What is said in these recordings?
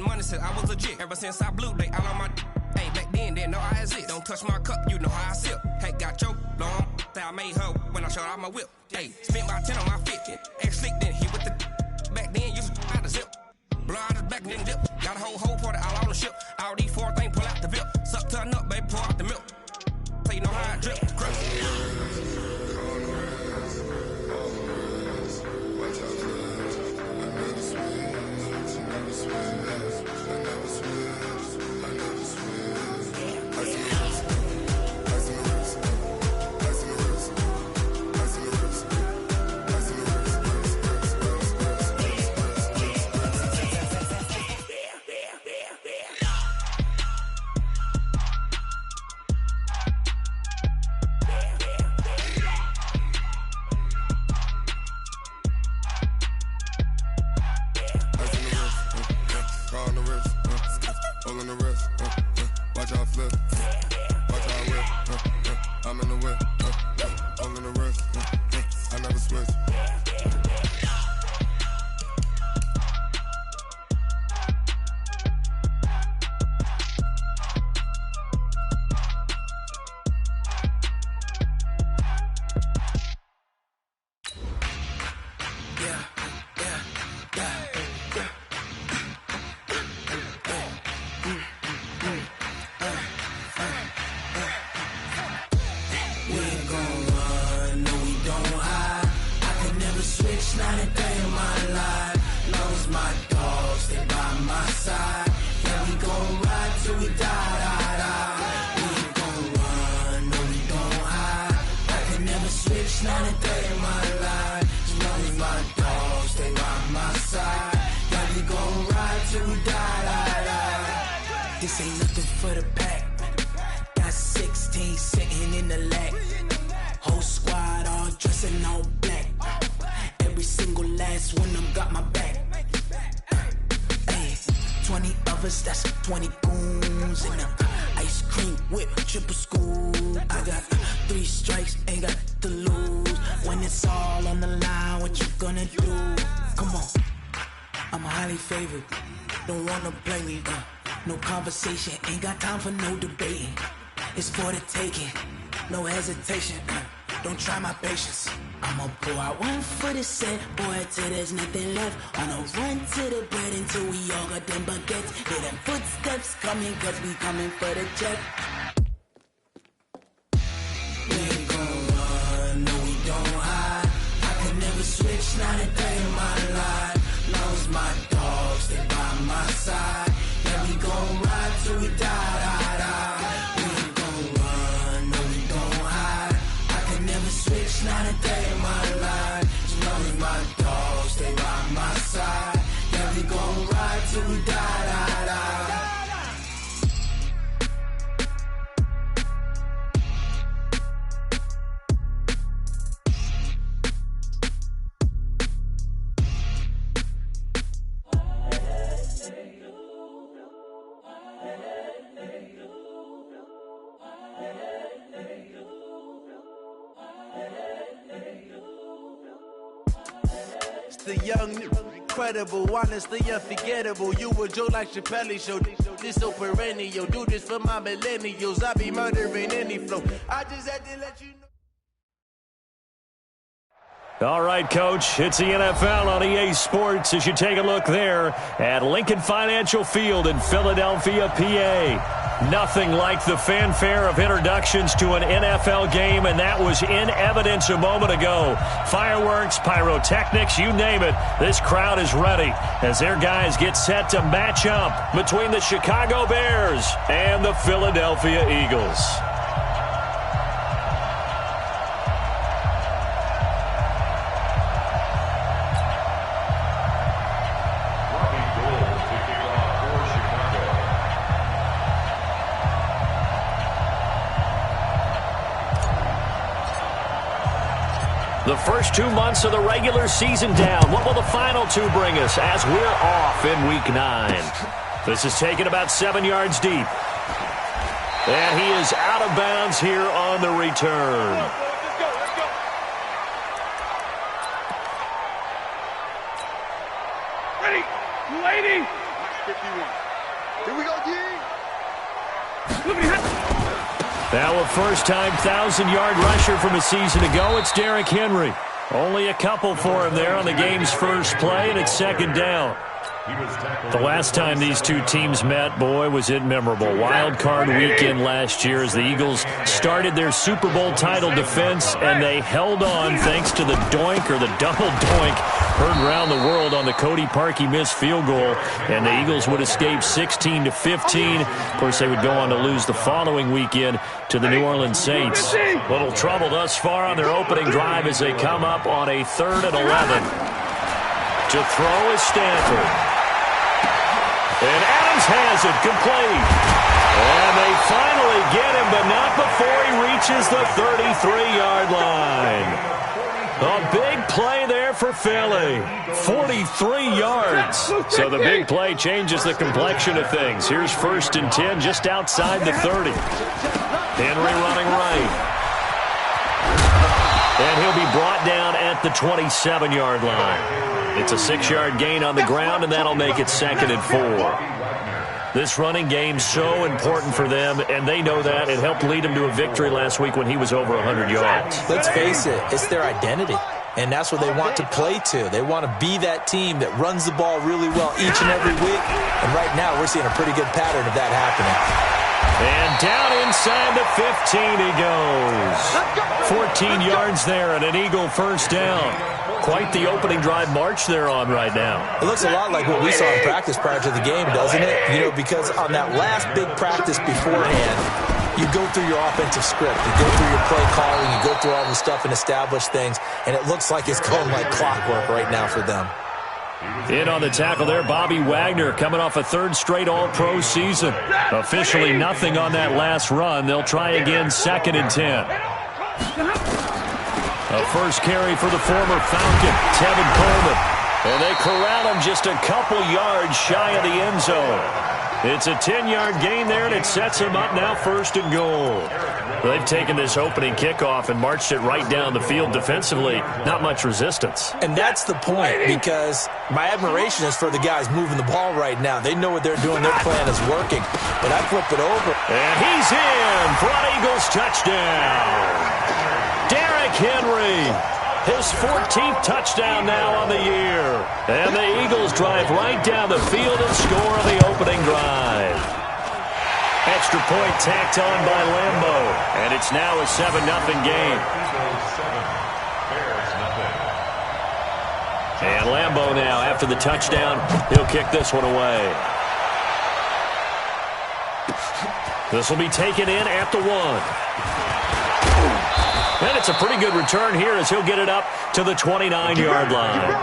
money since I was legit. Ever since I blew, they all on my hey, back then, didn't know I exist. Don't touch my cup, you know how I sip. Hey, got your long that I made her when I showed out my whip. Hey, spent about 10 on my fit. Ex-slick, then hit with the back then, used to out the zip. Blow out his back, then dip. Got a whole party all on the ship. All these four things, pull out the VIP. Suck, turn up, baby, pour out the milk. So you know how I drip. This ain't nothing for the pack. Got 16 sitting in the lag. Whole squad all dressing all black. Every single last one of them got my back. Hey, 20 of us, that's 20 goons in the ice cream whip, triple scoop. I got 3 strikes, ain't got to lose. When it's all on the line, what you gonna do? Come on, I'm highly favored. Don't wanna play me, no conversation, ain't got time for no debating. It's for the taking, no hesitation. Don't try my patience. I'ma pour out one for the set, boy, till there's nothing left. On a run to the bread until we all got them baguettes. Hear them footsteps coming, cause we coming for the check. We ain't gon' run, no we don't hide. I could never switch, not a day in my life. Long as my dogs stay by my side. Yeah, we gon' ride till we die. We ain't gon' run, no we don't hide. I could never switch, not a day in my life. As long as my dogs stay by my side. Yeah, we gon' ride till we die. The young, incredible, honestly unforgettable. You a joke like Chappelle show. This so perennial. Do this for my millennials. I be murdering any flow. I just had to let you know. All right, Coach, it's the NFL on EA Sports as you take a look there at Lincoln Financial Field in Philadelphia, PA. Nothing like the fanfare of introductions to an NFL game, and that was in evidence a moment ago. Fireworks, pyrotechnics, you name it. This crowd is ready as their guys get set to match up between the Chicago Bears and the Philadelphia Eagles. The first 2 months of the regular season down. What will the final 2 bring us as we're off in Week 9? This is taken about 7 yards deep. And he is out of bounds here on the return. Let's go. Ready? 280. Here we go, D. Now a first-time 1,000-yard rusher from a season ago, it's Derrick Henry. Only a couple for him there on the game's first play, and it's second down. The last time these two teams met, boy, was it memorable. Wild card weekend last year as the Eagles started their Super Bowl title defense, and they held on thanks to the doink or the double doink heard around the world on the Cody Parkey missed field goal, and the Eagles would escape 16-15. Of course, they would go on to lose the following weekend to the New Orleans Saints. Little trouble thus far on their opening drive as they come up on a 3rd and 11. To throw is Stanford. And Adams has it, complete. And they finally get him, but not before he reaches the 33-yard line. A big play there for Philly. 43 yards. So the big play changes the complexion of things. Here's 1st and 10 just outside the 30. Henry running right. And he'll be brought down at the 27-yard line. It's a 6-yard gain on the ground, and that'll make it 2nd and 4. This running game's so important for them, and they know that. It helped lead them to a victory last week when he was over 100 yards. Let's face it, it's their identity, and that's what they want to play to. They want to be that team that runs the ball really well each and every week, and right now we're seeing a pretty good pattern of that happening. And down inside the 15 he goes. 14 yards there and an Eagle first down. Quite the opening drive march they're on right now. It looks a lot like what we saw in practice prior to the game, doesn't it? You know, because on that last big practice beforehand, you go through your offensive script. You go through your play calling. You go through all the stuff and establish things. And it looks like it's going like clockwork right now for them. In on the tackle there, Bobby Wagner coming off a 3rd straight All-Pro season. Officially nothing on that last run. They'll try again 2nd and 10. A first carry for the former Falcon, Tevin Coleman. And they corral him just a couple yards shy of the end zone. It's a 10-yard gain there, and it sets him up now 1st and goal. They've taken this opening kickoff and marched it right down the field defensively. Not much resistance. And that's the point, because my admiration is for the guys moving the ball right now. They know what they're doing. Their plan is working. But I flip it over. And he's in for an Eagles touchdown. Derrick Henry, his 14th touchdown now on the year. And the Eagles drive right down the field and score on the opening drive. Extra point tacked on by Lambeau. And it's now a 7-0 game. And Lambeau now, after the touchdown, he'll kick this one away. This will be taken in at the 1. And it's a pretty good return here as he'll get it up to the 29-yard line. At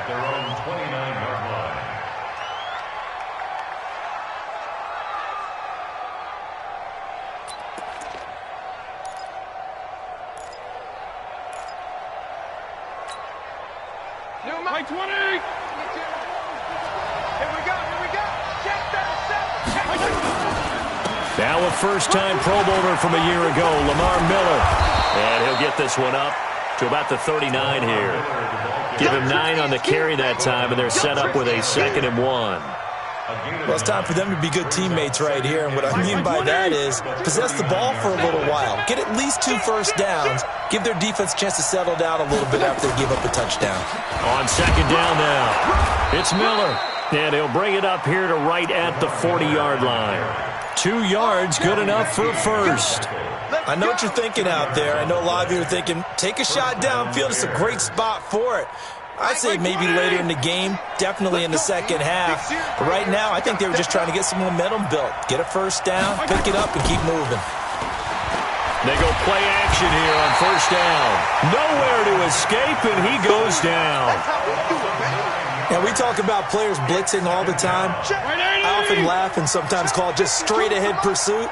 their own 29-yard line. Mike 20! Here we go, check that. Now a first-time Pro Bowler from a year ago, Lamar Miller. And he'll get this one up to about the 39 here. Give him 9 on the carry that time, and they're set up with a 2nd and 1. Well, it's time for them to be good teammates right here, and what I mean by that is possess the ball for a little while. Get at least 2 first downs. Give their defense a chance to settle down a little bit after they give up a touchdown. On 2nd down now, it's Miller. And he'll bring it up here to right at the 40-yard line. 2 yards, good enough for a first. I know what you're thinking out there. I know a lot of you are thinking, take a shot downfield. It's a great spot for it. I'd say maybe later in the game, definitely in the second half. But right now, I think they were just trying to get some momentum built. Get a first down, pick it up, and keep moving. They go play action here on first down. Nowhere to escape, and he goes down. And we talk about players blitzing all the time. I often laugh and sometimes call it just straight-ahead pursuit.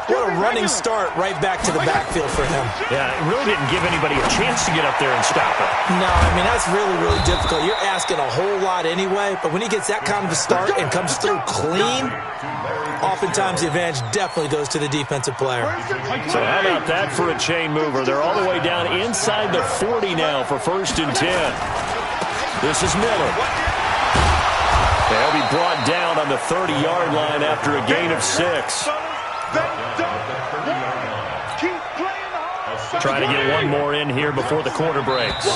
What a running start right back to the backfield for him. Yeah, it really didn't give anybody a chance to get up there and stop it. No, I mean, that's really, really difficult. You're asking a whole lot anyway, but when he gets that kind of a start and comes through clean, oftentimes the advantage definitely goes to the defensive player. So how about that for a chain mover? They're all the way down inside the 40 now for 1st and 10. This is Miller. They'll be brought down on the 30-yard line after a gain of 6. Trying to get one more in here before the quarter breaks.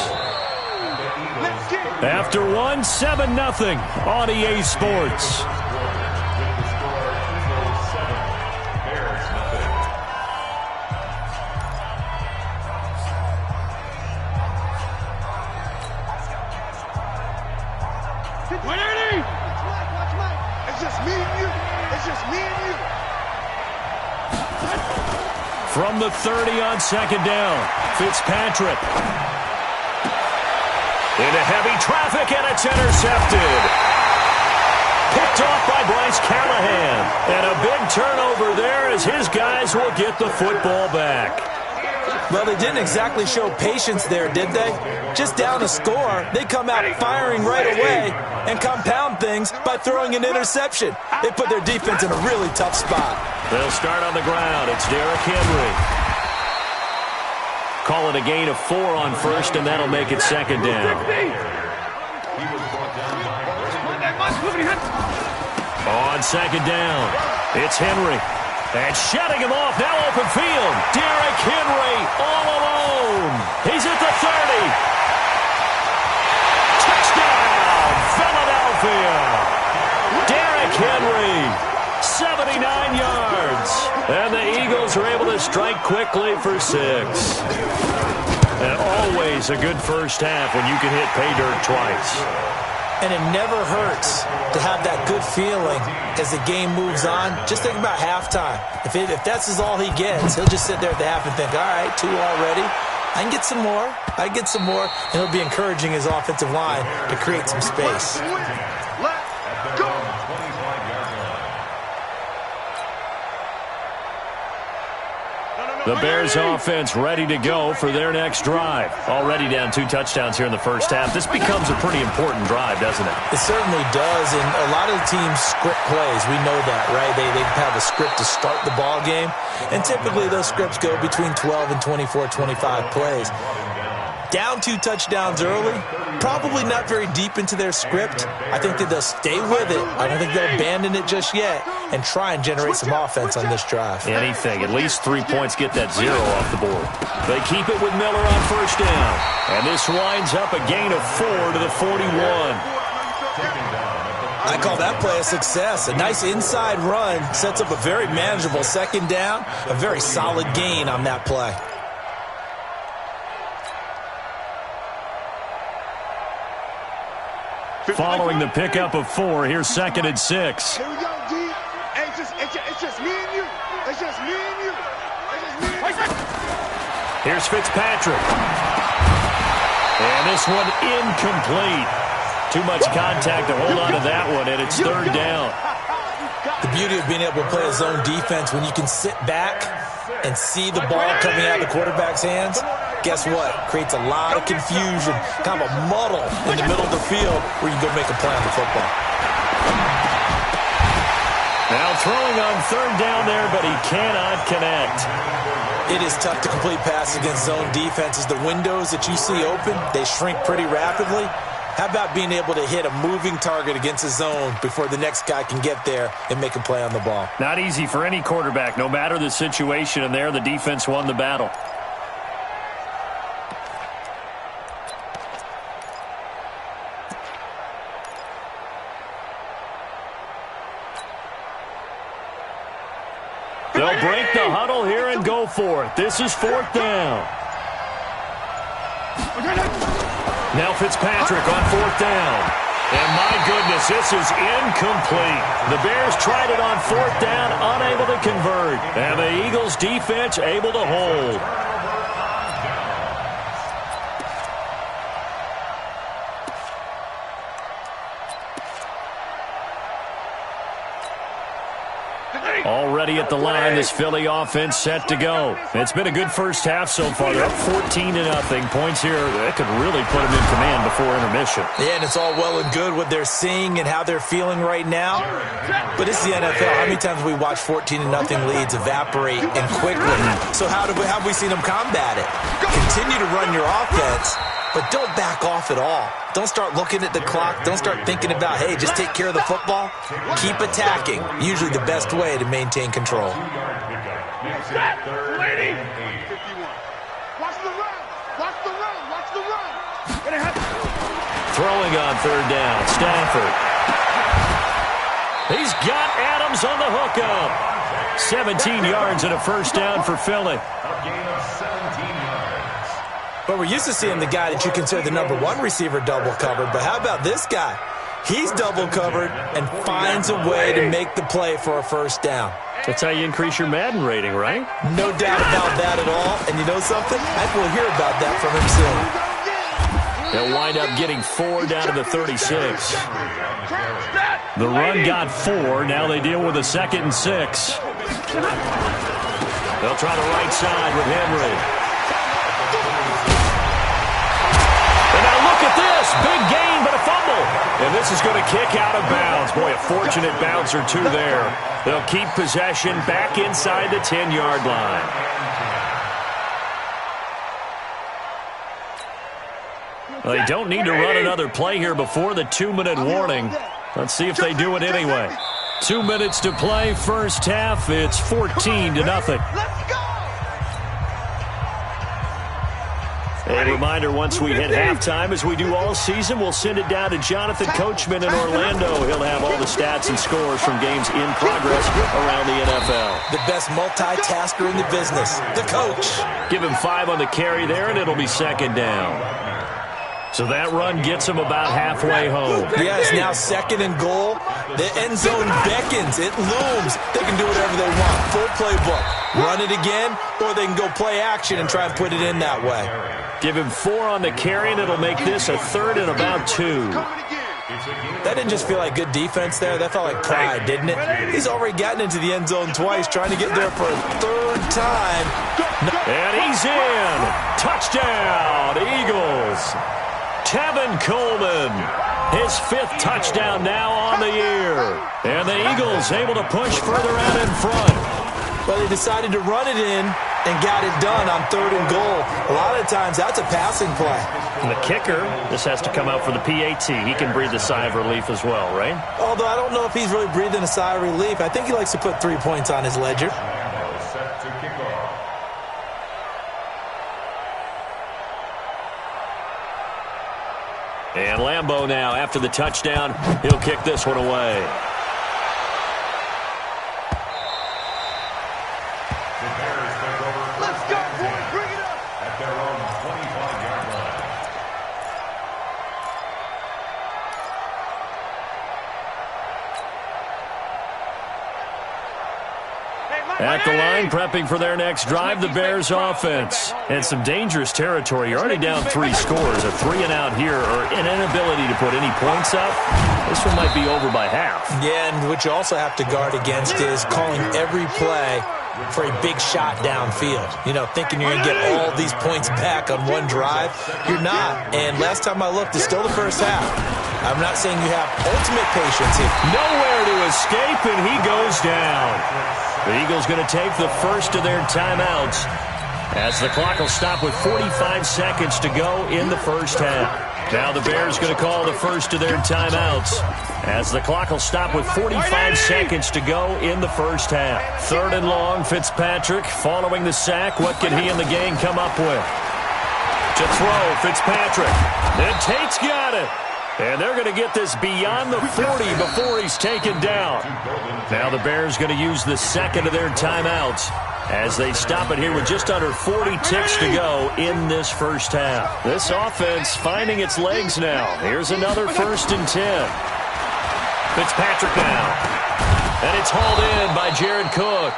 After one, 7-0 on EA Sports. From the 30 on second down, Fitzpatrick. Into heavy traffic, and it's intercepted. Picked off by Bryce Callahan. And a big turnover there as his guys will get the football back. Well, they didn't exactly show patience there, did they? Just down a score, they come out firing right away and compound things by throwing an interception. They put their defense in a really tough spot. They'll start on the ground. It's Derrick Henry. Call it a gain of 4 on first, and that'll make it second down. On second down, it's Henry. And shutting him off, now open field. Derrick Henry all alone. He's at the 30. Touchdown, Philadelphia. Derrick Henry, 79 yards. And the Eagles are able to strike quickly for 6. And always a good first half when you can hit pay dirt twice. And it never hurts to have that good feeling as the game moves on. Just think about halftime. If that's all he gets, he'll just sit there at the half and think, all right, 2 already. I can get some more. I get some more. And he'll be encouraging his offensive line to create some space. The Bears offense ready to go for their next drive. Already down 2 touchdowns here in the first half. This becomes a pretty important drive, doesn't it? It certainly does, and a lot of the teams script plays. We know that, right? They have a script to start the ball game, and typically those scripts go between 12 and 24, 25 plays. Down 2 touchdowns early, probably not very deep into their script. I think that they'll stay with it. I don't think they'll abandon it just yet and try and generate some offense on this drive. Anything. At least 3 points get that 0 off the board. They keep it with Miller on first down. And this winds up a gain of 4 to the 41. I call that play a success. A nice inside run sets up a very manageable second down. A very solid gain on that play. Following the pickup of 4, here's second and 6. Here we go, D. Hey, it's just me and you. It's just me and you. Here's Fitzpatrick. And this one incomplete. Too much contact to hold on to that one, and it's third down. The beauty of being able to play a zone defense when you can sit back and see the ball coming out of the quarterback's hands, guess what? Creates a lot of confusion, kind of a muddle in the middle of the field where you can go make a play on the football. Now throwing on third down there, but he cannot connect. It is tough to complete passes against zone defenses. The windows that you see open, they shrink pretty rapidly. How about being able to hit a moving target against a zone before the next guy can get there and make a play on the ball? Not easy for any quarterback, no matter the situation, and there the defense won the battle. They'll break the huddle here and go for it. This is 4th down. Now Fitzpatrick on 4th down. And my goodness, this is incomplete. The Bears tried it on 4th down, unable to convert. And the Eagles defense able to hold. Already at the line, this Philly offense set to go. It's been a good first half so far. They're up 14-0. Points here that could really put them in command before intermission. Yeah, and it's all well and good what they're seeing and how they're feeling right now. But it's the NFL. How many times have we watched 14-0 leads evaporate and quickly? So how have we seen them combat it? Continue to run your offense, but don't back off at all. Don't start looking at the clock. Don't start thinking about, hey, just take care of the football. Keep attacking. Usually the best way to maintain control. Watch the run. Watch the run. Watch the run. Throwing on third down, Stafford. He's got Adams on the hookup. 17 yards and a first down for Philly. But we're used to seeing the guy that you consider the number one receiver double covered. But how about this guy? He's double covered and finds a way to make the play for a first down. That's how you increase your Madden rating, right? No doubt about that at all. And you know something? I think we'll hear about that from him soon. They'll wind up getting 4 down to the 36. The run got 4. Now they deal with a 2nd and 6. They'll try the right side with Henry. Big gain, but a fumble. And this is going to kick out of bounds. Boy, a fortunate bounce or two there. They'll keep possession back inside the 10-yard line. Well, they don't need to run another play here before the 2-minute warning. Let's see if they do it anyway. 2 minutes to play, first half. It's 14-0. A reminder, once we hit halftime, as we do all season, we'll send it down to Jonathan Coachman in Orlando. He'll have all the stats and scores from games in progress around the NFL. The best multitasker in the business, the coach. Give him 5 on the carry there, and it'll be 2nd down. So that run gets him about halfway home. Yes, now 2nd and goal. The end zone beckons. It looms. They can do whatever they want. Full playbook. Run it again, or they can go play action and try and put it in that way. Give him 4 on the carry, and it'll make this a 3rd and about 2. That didn't just feel like good defense there. That felt like pride, didn't it? He's already gotten into the end zone twice, trying to get there for a 3rd time. And he's in. Touchdown, Eagles. Tevin Coleman, his 5th touchdown now on the year. And the Eagles able to push further out in front. Well, they decided to run it in and got it done on 3rd and goal. A lot of times, that's a passing play. And the kicker, this has to come out for the PAT. He can breathe a sigh of relief as well, right? Although I don't know if he's really breathing a sigh of relief. I think he likes to put 3 points on his ledger. And Lambeau now, after the touchdown, he'll kick this one away. At the line, prepping for their next drive, the Bears offense. And some dangerous territory. You're already down 3 scores. A 3-and-out here, or an inability to put any points up. This one might be over by half. Yeah, and what you also have to guard against is calling every play for a big shot downfield. You know, thinking you're going to get all these points back on one drive. You're not. And last time I looked, it's still the first half. I'm not saying you have ultimate patience here. Nowhere to escape, and he goes down. The Eagles going to take the first of their timeouts as the clock will stop with 45 seconds to go in the first half. Now the Bears going to call the first of their timeouts as the clock will stop with 45 seconds to go in the first half. 3rd and long, Fitzpatrick following the sack. What can he and the gang come up with? To throw, Fitzpatrick. Then Tate's got it. And they're going to get this beyond the 40 before he's taken down. Now the Bears going to use the 2nd of their timeouts as they stop it here with just under 40 ticks to go in this first half. This offense finding its legs now. Here's another 1st and 10. Fitzpatrick now. And it's hauled in by Jared Cook.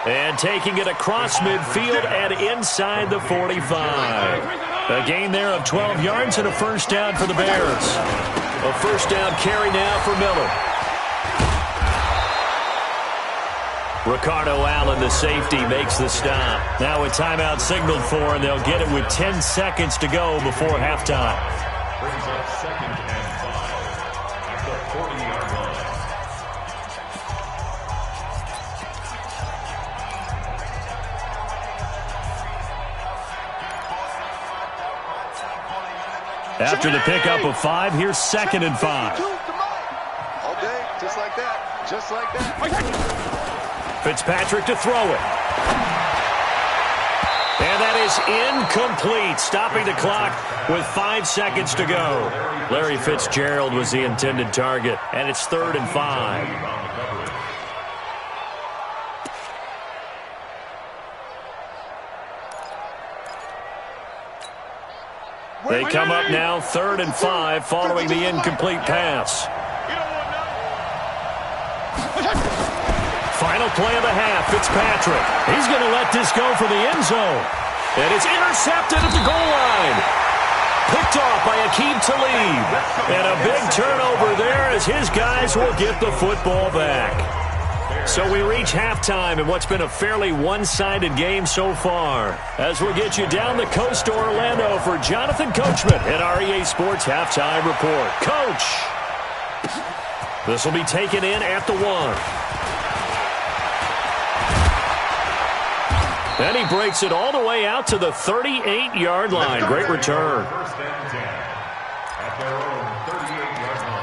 And taking it across midfield and inside the 45. A gain there of 12 yards and a first down for the Bears. A first down carry now for Miller. Ricardo Allen, the safety, makes the stop. Now a timeout signaled for, and they'll get it with 10 seconds to go before halftime. Brings up 2nd and 5 at the 40-yard line. After the pickup of 5, here's 2nd and 5. Okay, just like that. Just like that. Fitzpatrick to throw it. And that is incomplete, stopping the clock with 5 seconds to go. Larry Fitzgerald was the intended target, and it's 3rd and 5. They come up now 3rd and 5 following the incomplete pass. Final play of the half, Fitzpatrick. He's going to let this go for the end zone. And it's intercepted at the goal line. Picked off by Aqib Talib. And a big turnover there as his guys will get the football back. So we reach halftime in what's been a fairly one-sided game so far. As we'll get you down the coast to Orlando for Jonathan Coachman at our EA Sports Halftime Report. Coach! This will be taken in at the 1. Then he breaks it all the way out to the 38-yard line. Great return. 1st and 10 at their own 38-yard line.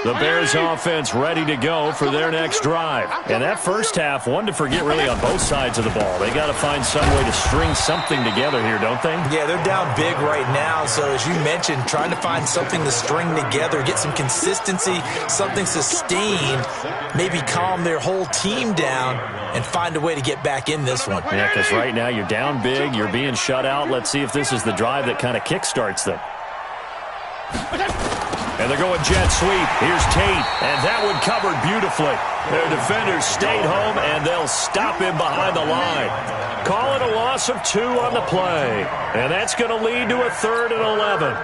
The Bears offense ready to go for their next drive. And that first half, one to forget really on both sides of the ball. They got to find some way to string something together here, don't they? Yeah, they're down big right now. So as you mentioned, trying to find something to string together, get some consistency, something sustained, maybe calm their whole team down and find a way to get back in this one. Yeah, because right now you're down big, you're being shut out. Let's see if this is the drive that kind of kickstarts them. And they're going jet sweep. Here's Tate, and that one covered beautifully. Their defenders stayed home, and they'll stop him behind the line. Call it a loss of 2 on the play. And that's going to lead to a 3rd and 11.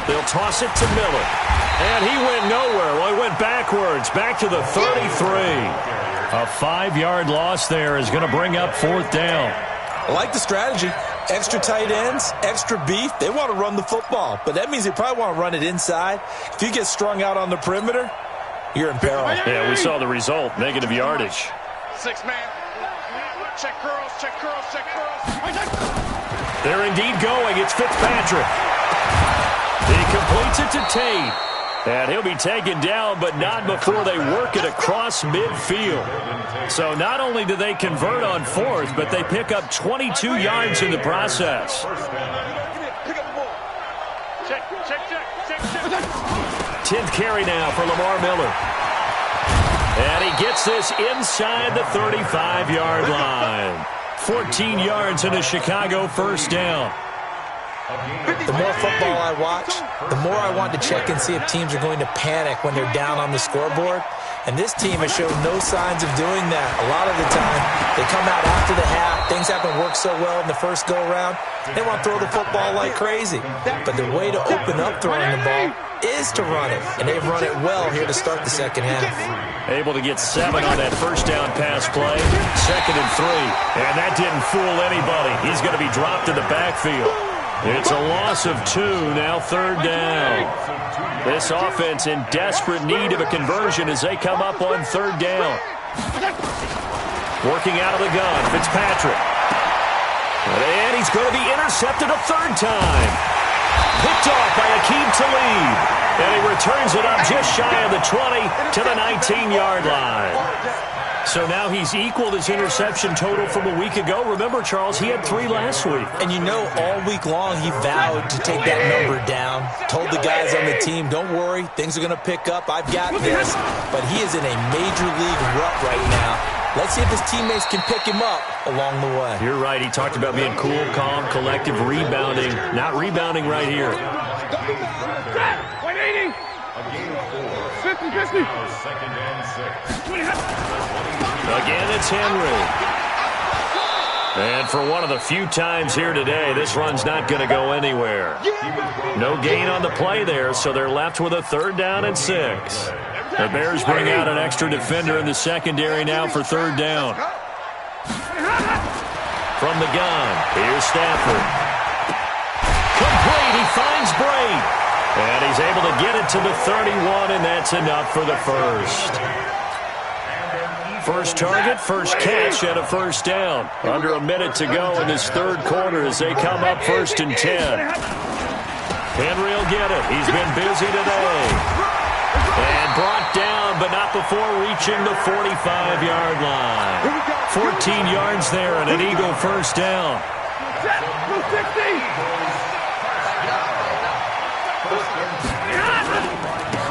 They'll toss it to Miller. And he went nowhere. Well, he went backwards, back to the 33. A 5-yard loss there is going to bring up 4th down. I like the strategy. Extra tight ends, extra beef. They want to run the football, but that means they probably want to run it inside. If you get strung out on the perimeter, you're in peril. Yeah, we saw the result, negative yardage. 6-man. Check curls, check curls, check curls. They're indeed going. It's Fitzpatrick. He completes it to Tate. And he'll be taken down, but not before they work it across midfield. So not only do they convert on 4th, but they pick up 22 yards in the process. 10th carry now for Lamar Miller. And he gets this inside the 35-yard line. 14 yards and a Chicago 1st down. The more football I watch, the more I want to check and see if teams are going to panic when they're down on the scoreboard. And this team has shown no signs of doing that. A lot of the time, they come out after the half. Things haven't worked so well in the first go-around. They want to throw the football like crazy. But the way to open up throwing the ball is to run it. And they've run it well here to start the second half. Able to get 7 on that 1st down pass play. 2nd and 3. And that didn't fool anybody. He's going to be dropped in the backfield. It's a loss of 2, now 3rd down. This offense in desperate need of a conversion as they come up on 3rd down. Working out of the gun, Fitzpatrick. And he's going to be intercepted a 3rd time. Picked off by Aqib Talib. And he returns it up just shy of the 20 to the 19-yard line. So now he's equaled his interception total from a week ago. Remember, Charles, he had 3 last week. And you know, all week long he vowed to take that number down. Told the guys on the team, don't worry, things are going to pick up. I've got this. But he is in a major league rut right now. Let's see if his teammates can pick him up along the way. You're right. He talked about being cool, calm, collective, rebounding. Not rebounding right here. 180. Now 2nd and 6. Again, it's Henry. And for one of the few times here today, this run's not going to go anywhere. No gain on the play there, so they're left with a 3rd down and 6. The Bears bring out an extra defender in the secondary now for 3rd down. From the gun, here's Stafford. Complete, he finds Bray. And he's able to get it to the 31, and that's enough for the first. First target, first catch, and a 1st down. Under a minute to go in this 3rd quarter as they come up 1st and 10. Henry will get it. He's been busy today. And brought down, but not before reaching the 45-yard line. 14 yards there and an Eagle 1st down.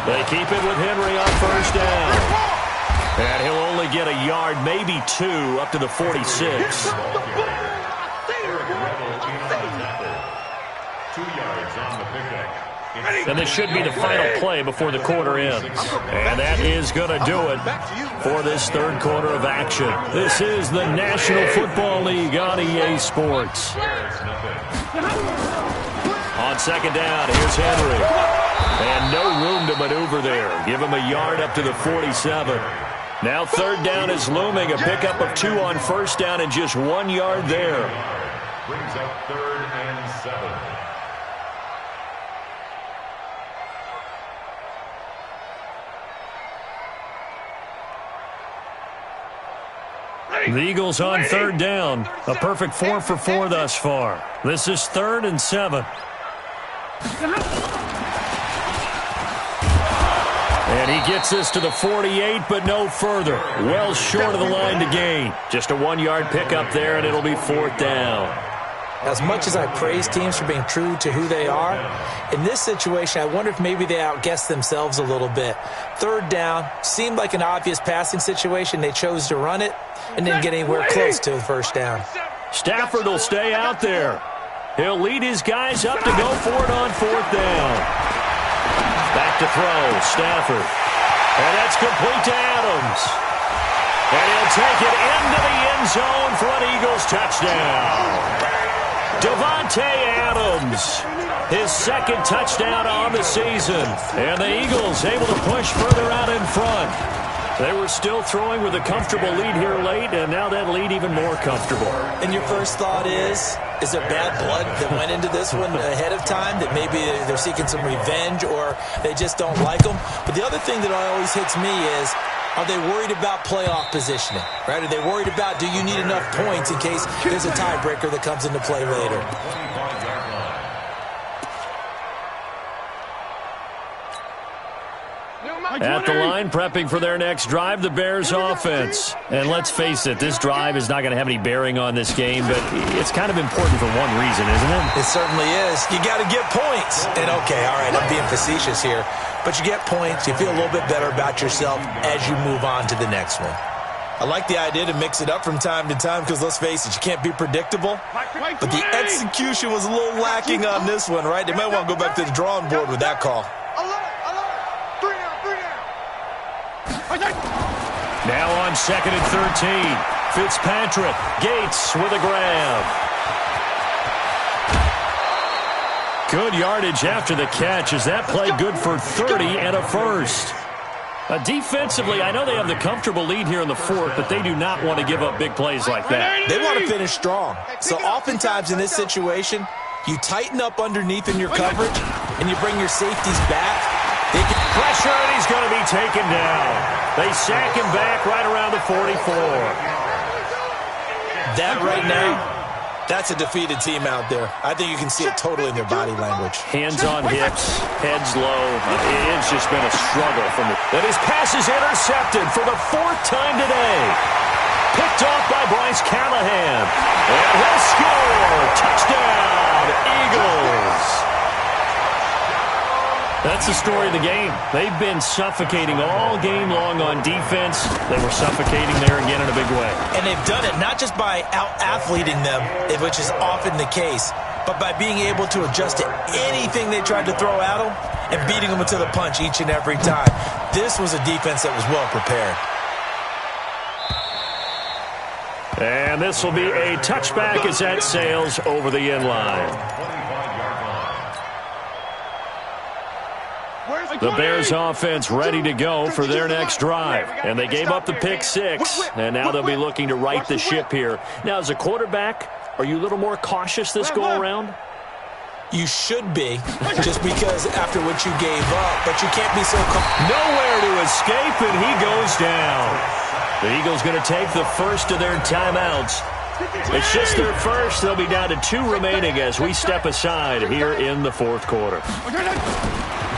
They keep it with Henry on 1st down. And he'll only get a yard, maybe 2, up to the 46. And this should be the final play before the quarter ends. And that is going to do it for this 3rd quarter of action. This is the National Football League on EA Sports. On 2nd down, here's Henry. And no room to maneuver there. Give him a yard up to the 47. Now 3rd down is looming. A pickup of 2 on 1st down and just 1 yard there. Brings up 3rd and 7. The Eagles on 3rd down. A perfect 4 for 4 thus far. This is 3rd and 7. And he gets this to the 48, but no further. Well short of the line to gain. Just a 1-yard pickup there, and it'll be 4th down. As much as I praise teams for being true to who they are, in this situation, I wonder if maybe they outguessed themselves a little bit. 3rd down seemed like an obvious passing situation. They chose to run it and didn't get anywhere close to the 1st down. Stafford will stay out there. He'll lead his guys up to go for it on 4th down. Back to throw, Stafford. And that's complete to Adams. And he'll take it into the end zone for an Eagles touchdown. Davante Adams, his 2nd touchdown on the season. And the Eagles able to push further out in front. They were still throwing with a comfortable lead here late, and now that lead even more comfortable. And your first thought is there bad blood that went into this one ahead of time, that maybe they're seeking some revenge or they just don't like them? But the other thing that always hits me is, are they worried about playoff positioning? Right? Are they worried about, do you need enough points in case there's a tiebreaker that comes into play later? At the line, prepping for their next drive, the Bears offense. And let's face it, this drive is not going to have any bearing on this game, but it's kind of important for one reason, isn't it? It certainly is. You got to get points. And okay, all right, I'm being facetious here, but you get points, you feel a little bit better about yourself as you move on to the next one. I like the idea to mix it up from time to time because, let's face it, you can't be predictable. But the execution was a little lacking on this one, right? They might want to go back to the drawing board with that call. Now on 2nd and 13. Fitzpatrick, Gates with a grab. Good yardage after the catch. Is that play good for 30 and a first? Defensively, I know they have the comfortable lead here in the 4th, but they do not want to give up big plays like that. They want to finish strong. So oftentimes in this situation, you tighten up underneath in your coverage, and you bring your safeties back. They get pressure, and he's going to be taken down. They sack him back right around the 44. That right now, that's a defeated team out there. I think you can see it totally in their body language. Hands on hips, heads low. It's just been a struggle from the... And his pass is intercepted for the 4th time today. Picked off by Bryce Callahan. And he'll score. Touchdown, Eagles. That's the story of the game. They've been suffocating all game long on defense. They were suffocating there again in a big way. And they've done it not just by out-athleting them, which is often the case, but by being able to adjust to anything they tried to throw at them and beating them to the punch each and every time. This was a defense that was well prepared. And this will be a touchback as that sails over the end line. The Bears offense ready to go for their next drive. And they gave up the pick six, and now they'll be looking to right the ship here. Now, as a quarterback, are you a little more cautious this go-around? You should be, just because after what you gave up, but you can't be so nowhere to escape, and he goes down. The Eagles going to take the first of their timeouts. It's just their first. They'll be down to 2 remaining as we step aside here in the fourth quarter.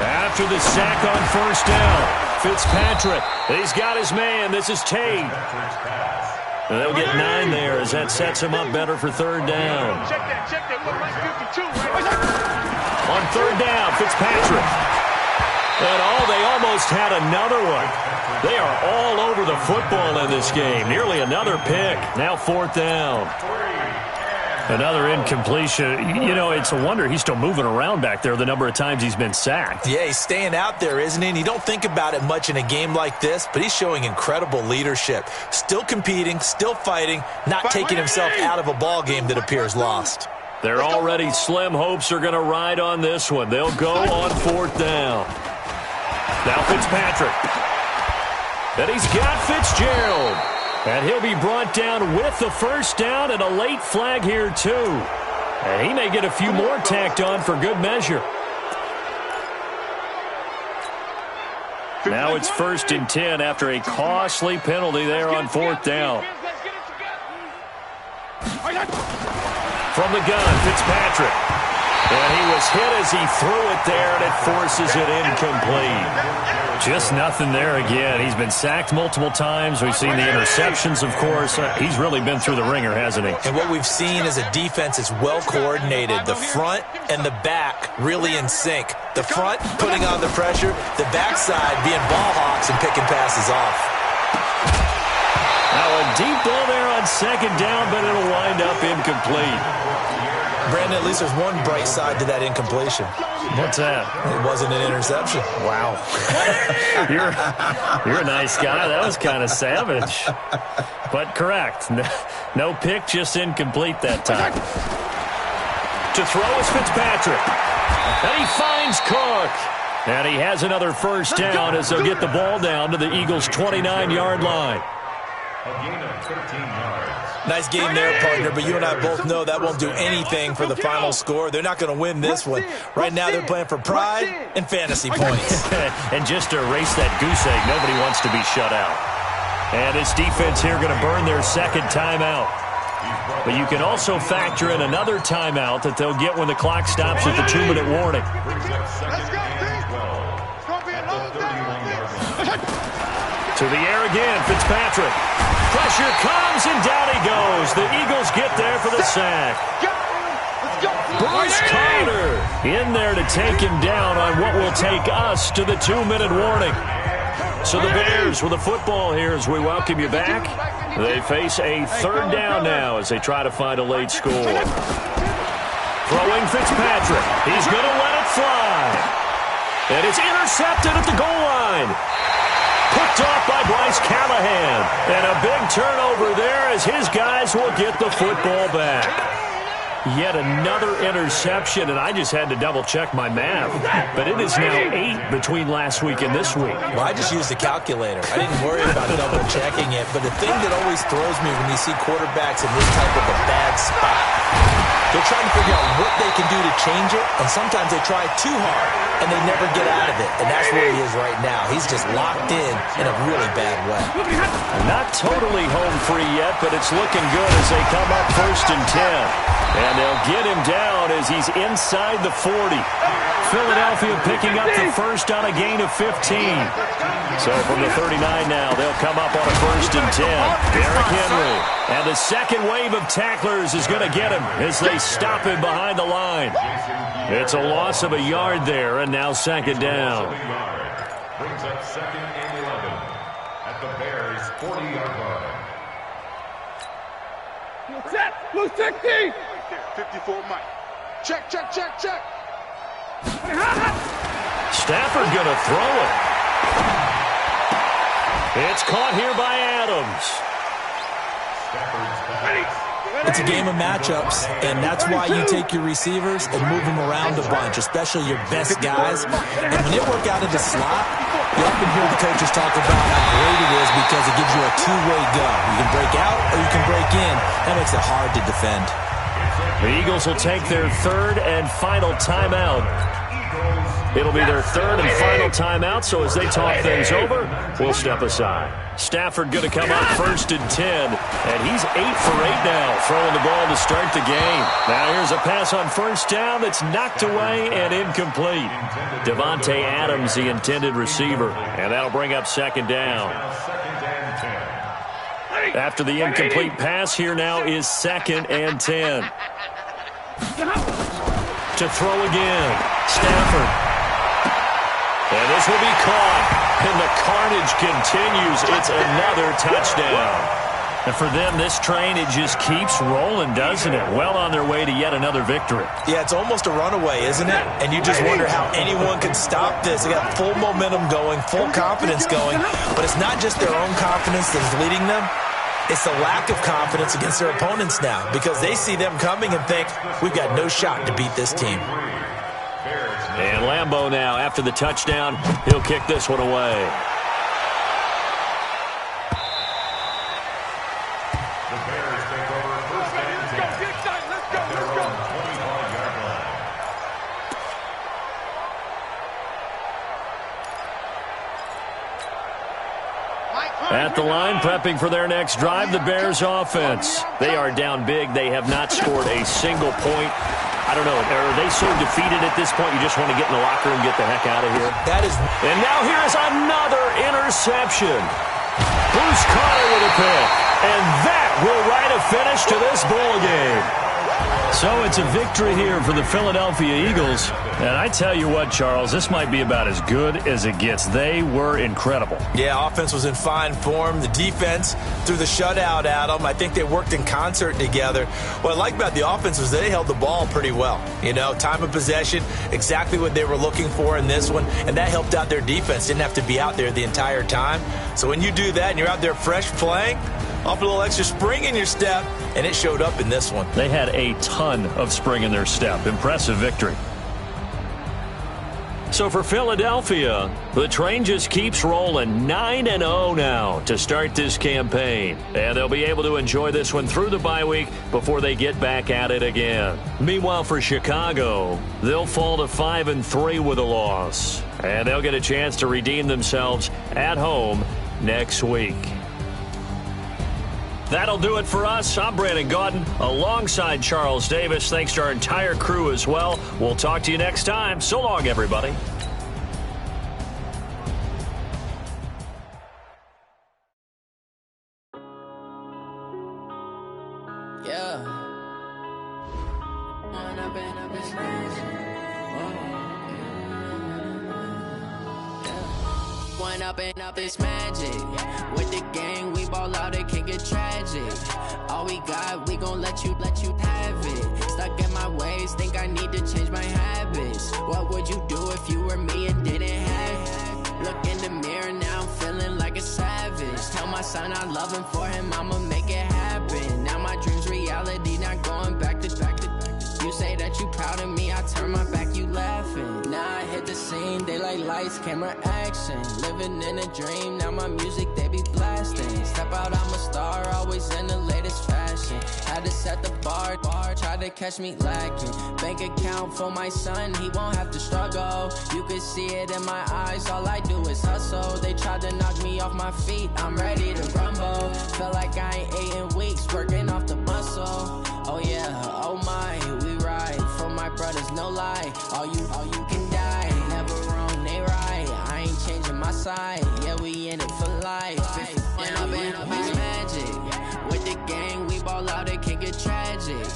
After the sack on first down, Fitzpatrick, he's got his man. This is Tate. And they'll get 9 there as that sets him up better for third down. On third down, Fitzpatrick. And they almost had another one. They are all over the football in this game. Nearly another pick. Now fourth down. Another incompletion. You know, it's a wonder he's still moving around back there the number of times he's been sacked. Yeah, he's staying out there, isn't he? And you don't think about it much in a game like this, but he's showing incredible leadership. Still competing, still fighting, not taking himself out of a ball game that appears lost. Their already slim hopes are going to ride on this one. They'll go on fourth down. Now Fitzpatrick. And he's got Fitzgerald. And he'll be brought down with the first down and a late flag here, too. And he may get a few more tacked on for good measure. Now it's 1st and 10 after a costly penalty there on fourth down. From the gun, Fitzpatrick. And he was hit as he threw it there, and it forces it incomplete. Just nothing there again. He's been sacked multiple times. We've seen the interceptions, of course. He's really been through the ringer, hasn't he? And what we've seen is a defense that's well coordinated. The front and the back really in sync. The front putting on the pressure, the backside being ball hawks and picking passes off. Now a deep ball there on second down, but it'll wind up incomplete. Brandon, at least there's one bright side to that incompletion. What's that? It wasn't an interception. Wow. You're a nice guy. That was kind of savage. But correct. No pick, just incomplete that time. To throw is Fitzpatrick. And he finds Cook. And he has another first down as they'll get the ball down to the Eagles' 29-yard line. A gain of 13 yards. Nice game there, partner, but you and I both know that won't do anything for the final score. They're not going to win this one. Right now they're playing for pride and fantasy points. And just to erase that goose egg, nobody wants to be shut out. And this defense here going to burn their second timeout. But you can also factor in another timeout that they'll get when the clock stops at the 2-minute warning. To the air again, Fitzpatrick. Pressure comes, and down he goes. The Eagles get there for the sack. Bruce Carter in there to take him down on what will take us to the 2-minute warning. So the Bears with the football here as we welcome you back. They face a third down now as they try to find a late score. Throwing Fitzpatrick. He's going to let it fly. And it's intercepted at the goal line. Picked off by Bryce Callahan. And a big turnover there as his guys will get the football back. Yet another interception, and I just had to double-check my math. But it is now 8 between last week and this week. Well, I just used the calculator. I didn't worry about double-checking it. But the thing that always throws me when you see quarterbacks in this type of a bad spot, they're trying to figure out what they can do to change it, and sometimes they try too hard, and they never get out of it. And that's where he is right now. He's just locked in a really bad way. Not totally home free yet, but it's looking good as they come up 1st and 10. And they'll get him down as he's inside the 40. Philadelphia picking up the first on a gain of 15. So from the 39 now, they'll come up on a 1st and 10. Derrick Henry. And the second wave of tacklers is going to get him as they stop him behind the line. It's a loss of a yard there, and now second down. Brings up 2nd and 11 at the Bears' 40-yard line. Set, blue 60. 54 Mike. Check. Stafford going to throw it. It's caught here by Adams. Stafford's back. It's a game of matchups, and that's why you take your receivers and move them around a bunch, especially your best guys. And when they work out of the slot, you often hear the coaches talk about how great it is because it gives you a two-way go. You can break out or you can break in. That makes it hard to defend. The Eagles will take their third and final timeout. It'll be their third and final timeout, so as they talk things over, we'll step aside. Stafford going to come up 1st and 10, and he's 8 for 8 now, throwing the ball to start the game. Now here's a pass on 1st down that's knocked away and incomplete. Devontae Adams, the intended receiver, and that'll bring up 2nd down. After the incomplete pass, here now is 2nd and 10. To throw again, Stafford. And this will be caught, and the carnage continues. It's another touchdown. And for them, this train, it just keeps rolling, doesn't it? Well on their way to yet another victory. Yeah, it's almost a runaway, isn't it? And you just wonder how anyone can stop this. They got full momentum going, full confidence going. But it's not just their own confidence that's leading them. It's the lack of confidence against their opponents now because they see them coming and think, we've got no shot to beat this team. And Lambeau now, after the touchdown, he'll kick this one away. The Bears take over 1st and 10. Let's go. 25-yard line. At the line, prepping for their next drive, the Bears offense. They are down big. They have not scored a single point. I don't know, are they so defeated at this point you just want to get in the locker room and get the heck out of here? That is. And now here's another interception. Bruce Conner with a pick. And that will write a finish to this ball game. So it's a victory here for the Philadelphia Eagles. And I tell you what, Charles, this might be about as good as it gets. They were incredible. Yeah, offense was in fine form. The defense threw the shutout at them. I think they worked in concert together. What I like about the offense was they held the ball pretty well. You know, time of possession, exactly what they were looking for in this one. And that helped out their defense. Didn't have to be out there the entire time. So when you do that and you're out there fresh playing, offer a little extra spring in your step, and it showed up in this one. They had a ton of spring in their step. Impressive victory. So for Philadelphia, the train just keeps rolling 9-0 now to start this campaign. And they'll be able to enjoy this one through the bye week before they get back at it again. Meanwhile, for Chicago, they'll fall to 5-3 with a loss. And they'll get a chance to redeem themselves at home next week. That'll do it for us. I'm Brandon Gaudin alongside Charles Davis. Thanks to our entire crew as well. We'll talk to you next time. So long, everybody. Yeah. One up and up is magic. With the gang, we ball out, it can get tragic. All we got, we gon' let you have it. Stuck in my ways, think I need to change my habits. What would you do if you were me and didn't have it? Look in the mirror, now I'm feeling like a savage. Tell my son I love him, for him I'ma make it happen. Now my dream's reality, not going back to. You say that you proud of me, I turn my back, you laughing. Now I hit the scene, they like lights, camera, action. Living in a dream, now my music, they be blasting. Step out, I'm a star, always in the latest fashion. Had to set the bar, try to catch me lacking. Bank account for my son, he won't have to struggle. You can see it in my eyes, all I do is hustle. They tried to knock me off my feet, I'm ready to rumble. Feel like I ain't ate in weeks, working off the muscle. Oh yeah, oh my, we ride for my brothers, no lie. All you can die, never wrong, they right. I ain't changing my side, yeah, we in it for life. And up, it's magic. With the gang, we ball out, it can get tragic.